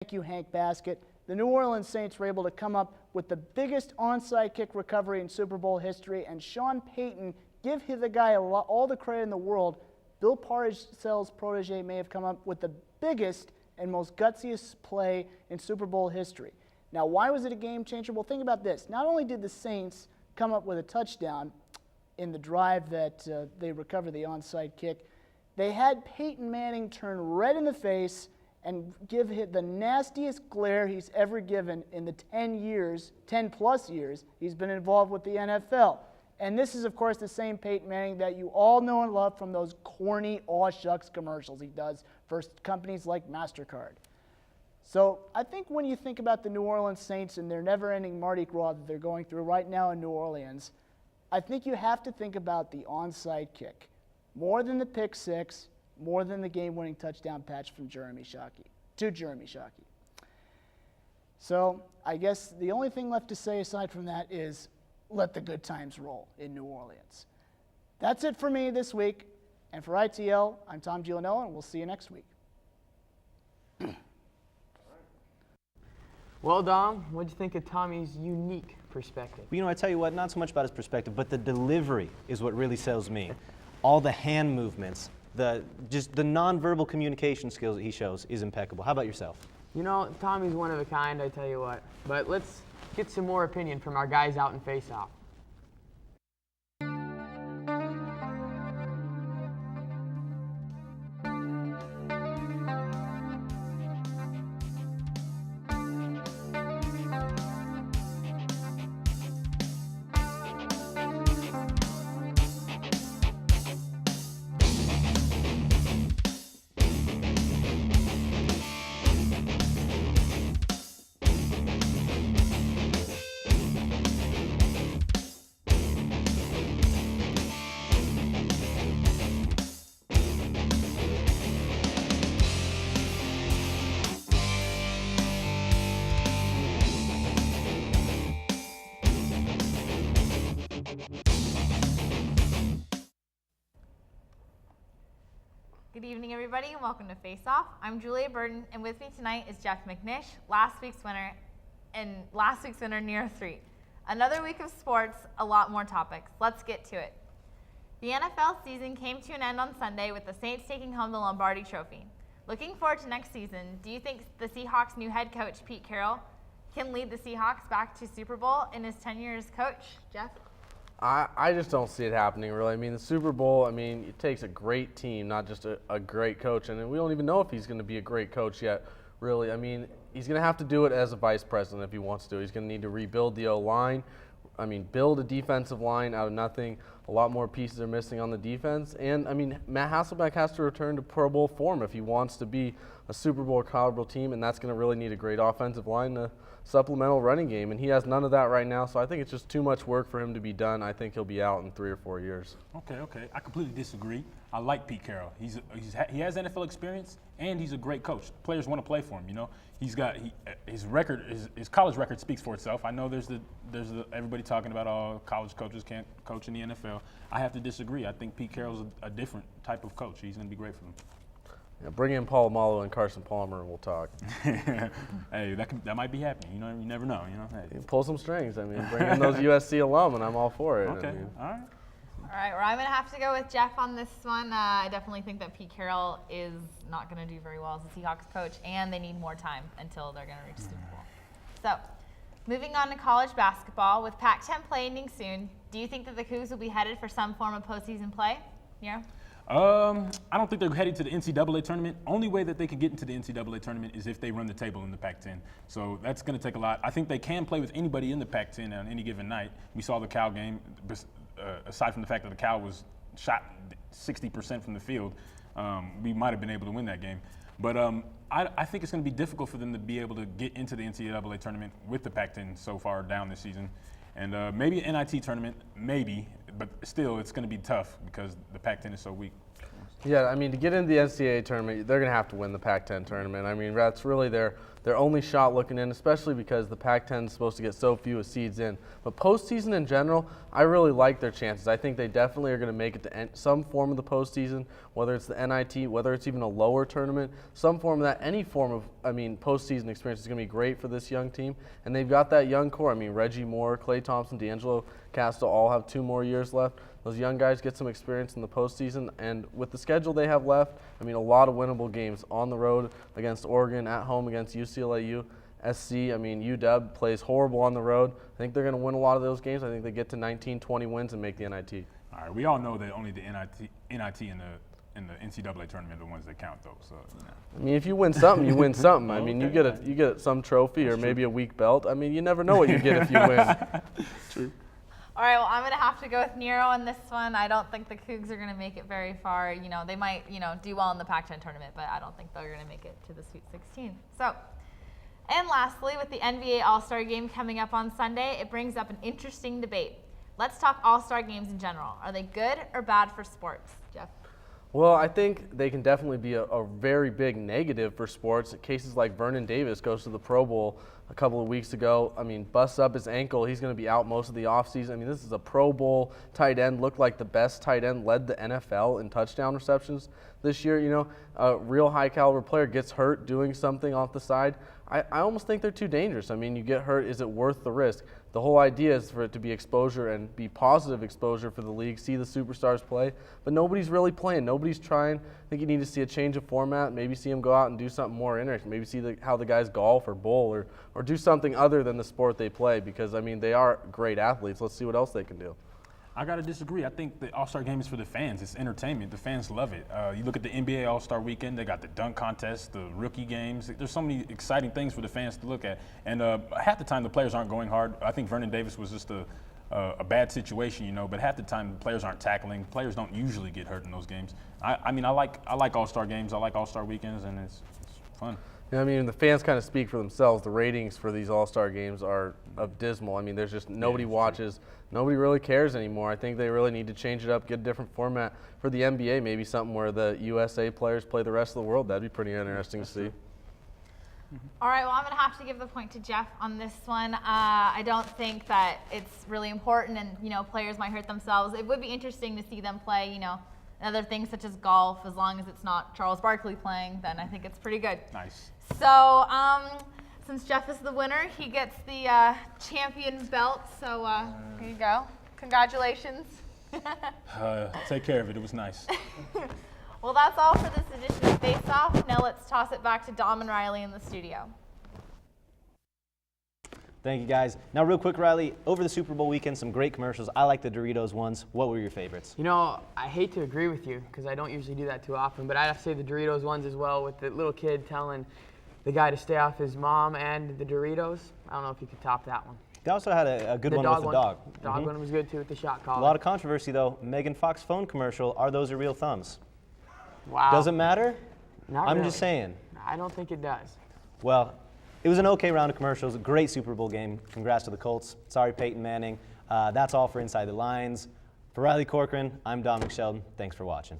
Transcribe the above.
Thank you, Hank Baskett. The New Orleans Saints were able to come up with the biggest onside kick recovery in Super Bowl history, and Sean Payton, give the guy all the credit in the world. Bill Parcells' protege may have come up with the biggest and most gutsiest play in Super Bowl history. Now, why was it a game changer? Well, think about this. Not only did the Saints come up with a touchdown in the drive that they recovered the onside kick, they had Peyton Manning turn red in the face and give him the nastiest glare he's ever given in the 10 plus years he's been involved with the NFL. And this is, of course, the same Peyton Manning that you all know and love from those corny aw shucks commercials he does for companies like MasterCard. So I think when you think about the New Orleans Saints and their never-ending Mardi Gras that they're going through right now in New Orleans, I think you have to think about the onside kick. More than the pick six, more than the game-winning touchdown patch from Jeremy Shockey. So I guess the only thing left to say aside from that is let the good times roll in New Orleans. That's it for me this week. And for ITL, I'm Tom Giulianella, and we'll see you next week. Well, Dom, what'd you think of Tommy's unique perspective? Well, I tell you what, not so much about his perspective, but the delivery is what really sells me. All the hand movements, just the nonverbal communication skills that he shows is impeccable. How about yourself? Tommy's one of a kind, I tell you what. But let's get some more opinion from our guys out in face-off. Good evening, everybody, and welcome to Face Off. I'm Julia Burton, and with me tonight is Jeff McNish, last week's winner near 3. Another week of sports, a lot more topics. Let's get to it. The NFL season came to an end on Sunday with the Saints taking home the Lombardi Trophy. Looking forward to next season, do you think the Seahawks' new head coach, Pete Carroll, can lead the Seahawks back to Super Bowl in his tenure as coach? Jeff? I just don't see it happening, really. I mean, the Super Bowl, it takes a great team, not just a great coach. And we don't even know if he's going to be a great coach yet, really. He's going to have to do it as a vice president if he wants to. He's going to need to rebuild the O-line. Build a defensive line out of nothing. A lot more pieces are missing on the defense. And, Matt Hasselbeck has to return to Pro Bowl form if he wants to be a Super Bowl caliber team, and that's going to really need a great offensive line, a supplemental running game, and he has none of that right now, so I think it's just too much work for him to be done. I think he'll be out in 3 or 4 years. Okay. I completely disagree. I like Pete Carroll. He has NFL experience, and he's a great coach. Players want to play for him. His college record speaks for itself. I know there's everybody talking about all college coaches can't coach in the NFL. I have to disagree. I think Pete Carroll's a different type of coach. He's going to be great for them. Yeah, bring in Paul Malo and Carson Palmer, and we'll talk. Hey, that might be happening. You never know. Hey. Pull some strings. Bring in those USC alum, and I'm all for it. Okay. All right. All right, well, I'm going to have to go with Jeff on this one. I definitely think that Pete Carroll is not going to do very well as a Seahawks coach, and they need more time until they're going to reach Super Bowl. So, moving on to college basketball, with Pac-10 play ending soon, do you think that the Cougs will be headed for some form of postseason play? Yeah. I don't think they're heading to the NCAA tournament. Only way that they could get into the NCAA tournament is if they run the table in the Pac-10. So that's going to take a lot. I think they can play with anybody in the Pac-10 on any given night. We saw the Cal game. Aside from the fact that the Cal was shot 60% from the field, we might have been able to win that game. But I think it's going to be difficult for them to be able to get into the NCAA tournament with the Pac-10 so far down this season. And maybe an NIT tournament, maybe, but still it's going to be tough because the Pac-10 is so weak. Yeah, to get into the NCAA tournament, they're going to have to win the Pac-10 tournament. That's really their their only shot looking in, especially because the Pac-10 is supposed to get so few seeds in. But postseason in general, I really like their chances. I think they definitely are going to make it to some form of the postseason, whether it's the NIT, whether it's even a lower tournament, some form of that, any form of, postseason experience is going to be great for this young team. And they've got that young core. Reggie Moore, Klay Thompson, D'Angelo Castle all have 2 more years left. Those young guys get some experience in the postseason, and with the schedule they have left, a lot of winnable games on the road against Oregon, at home against UCLA, SC. UW plays horrible on the road. I think they're going to win a lot of those games. I think they get to 19, 20 wins and make the NIT. All right, we all know that only the NIT and the NCAA tournament are the ones that count, though. So, if you win something, you win something. You get some trophy or maybe a weak belt. You never know what you get if you win. True. All right, well, I'm going to have to go with Nero on this one. I don't think the Cougs are going to make it very far. They might, do well in the Pac-10 tournament, but I don't think they're going to make it to the Sweet 16. So, and lastly, with the NBA All-Star Game coming up on Sunday, it brings up an interesting debate. Let's talk All-Star Games in general. Are they good or bad for sports? Jeff? Well, I think they can definitely be a very big negative for sports. Cases like Vernon Davis goes to the Pro Bowl a couple of weeks ago. Busts up his ankle. He's going to be out most of the offseason. This is a Pro Bowl tight end. Looked like the best tight end, led the NFL in touchdown receptions this year. A real high-caliber player gets hurt doing something off the side. I almost think they're too dangerous. You get hurt, is it worth the risk? The whole idea is for it to be exposure and be positive exposure for the league, see the superstars play, but nobody's really playing. Nobody's trying. I think you need to see a change of format, maybe see them go out and do something more interesting, maybe see how the guys golf or bowl or do something other than the sport they play because, they are great athletes. Let's see what else they can do. I got to disagree. I think the All-Star Game is for the fans. It's entertainment. The fans love it. You look at the NBA All-Star Weekend, they got the dunk contest, the rookie games. There's so many exciting things for the fans to look at. And half the time the players aren't going hard. I think Vernon Davis was just a bad situation, but half the time the players aren't tackling. Players don't usually get hurt in those games. I like All-Star Games. I like All-Star Weekends, and it's fun. The fans kind of speak for themselves. The ratings for these All-Star Games are abysmal. There's just nobody watches. Nobody really cares anymore. I think they really need to change it up, get a different format for the NBA, maybe something where the USA players play the rest of the world. That'd be pretty interesting to see. All right, well, I'm going to have to give the point to Jeff on this one. I don't think that it's really important and, players might hurt themselves. It would be interesting to see them play, other things such as golf. As long as it's not Charles Barkley playing, then I think it's pretty good. Nice. So, since Jeff is the winner, he gets the champion belt. So, here you go. Congratulations. Take care of it. It was nice. Well, that's all for this edition of Face Off. Now let's toss it back to Dom and Riley in the studio. Thank you, guys. Now, real quick, Riley, over the Super Bowl weekend, some great commercials. I like the Doritos ones. What were your favorites? I hate to agree with you because I don't usually do that too often, but I'd have to say the Doritos ones as well with the little kid telling the guy to stay off his mom and the Doritos. I don't know if you could top that one. They also had a good one with the dog. The dog one was good too with the shot collar. A lot of controversy, though. Megan Fox phone commercial, are those her real thumbs? Wow. Does it matter? Not I'm really. just saying. I don't think it does. Well, it was an okay round of commercials. A great Super Bowl game. Congrats to the Colts. Sorry, Peyton Manning. That's all for Inside the Lines. For Riley Corcoran, I'm Dominic Sheldon. Thanks for watching.